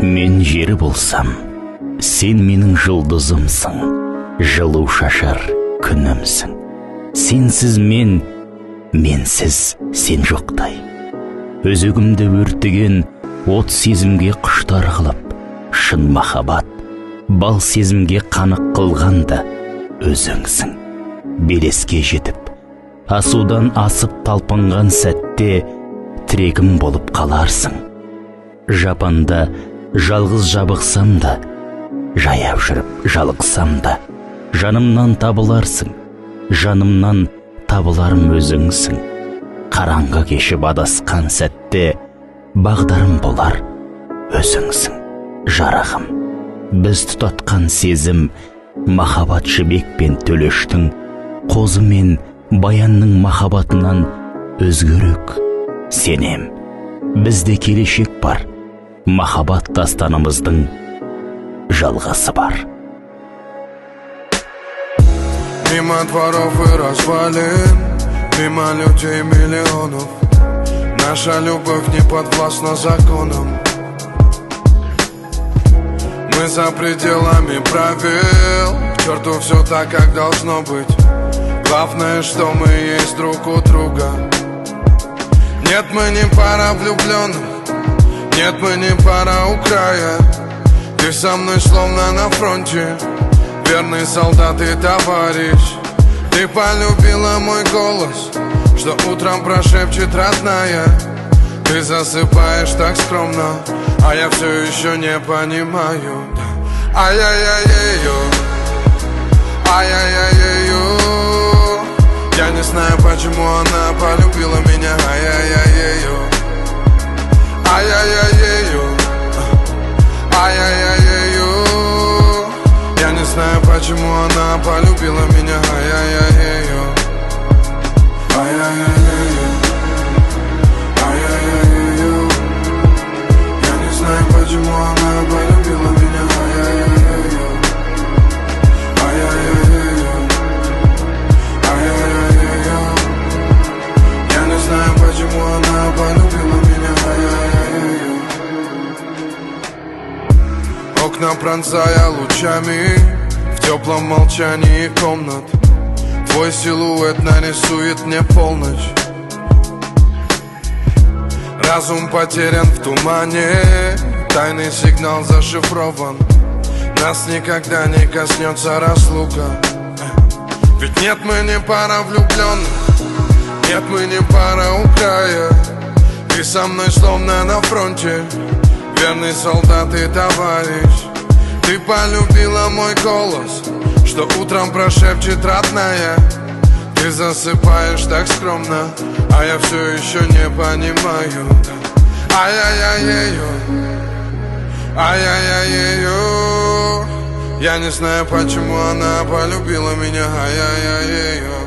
Мен жері болсам, сен менің жұлдызымсың, жылу шашар күнімсің. Сенсіз мен, менсіз сен жоқтай. Өзегімді өртеген от сезімге құштар қылып, шын махаббат, бал сезімге қанық қылғанда өзіңсің. Белеске жетіп, асудан асып талпынған сәтте тірегім болып қаларсың. Жапанда жалғыз жабықсам да, жаяу жүріп жалықсам да, жанымнан табыларсың, жанымнан табыларым өзіңсің. Қараңғы кешіп адасқан сәтте бағдарым болар өзіңсің. Жарағым, біз тұтатқан сезім махаббат жібек пен төлештің, қозы мен баянның махаббатынан өзгерек. Сенем, бізде келешек бар, махаббат дастанымыздың жалғасы бар. Мимо дворов и развалин, мимо людей миллионов, наша любовь не подвластна законам. Мы за пределами правил, к черту все так, как должно быть. Главное, что мы есть друг у друга. Нет, мы не пара влюбленных, нет, мы не пара у края. Ты со мной словно на фронте, верный солдат и товарищ. Ты полюбила мой голос, что утром прошепчет родная. Ты засыпаешь так скромно, а я все еще не понимаю. Ай-яй-яй-яй-ю, ай-яй-яй-яй-ю. Я не знаю, почему она полюбила меня. Ай-яй-яй-яй-ю, ай-яй-яй-яй-ю, ай-яй-яй-яй-ю. Я не знаю, почему она полюбила меня. Ай-яй-яй-яй-ю, ай-яй-яй-яй-ю, ай-яй-яй-яй-ю. Я не знаю, почему она полюбила меня. Ай-яй-яй-яй-ю, ай-яй-яй-яй-ю, ай-яй-яй-яй-ю. Я не знаю, почему она полюбила меня. Ай-яй-яй-яй-ю. Окна пронзая лучами в теплом молчании комнат, твой силуэт нарисует мне полночь. Разум потерян в тумане, тайный сигнал зашифрован. Нас никогда не коснется разлука. Ведь нет, мы не пара влюбленных, нет, мы не пара у края. Ты со мной словно на фронте, верный солдат и товарищ. Ты полюбила мой голос, что утром прошепчет родная. Ты засыпаешь так скромно, а я все еще не понимаю. Ай-яй-яй-яй-ю, ай-яй-яй-яй-ю. Я не знаю, почему она полюбила меня. Ай-яй-яй-яй-ю.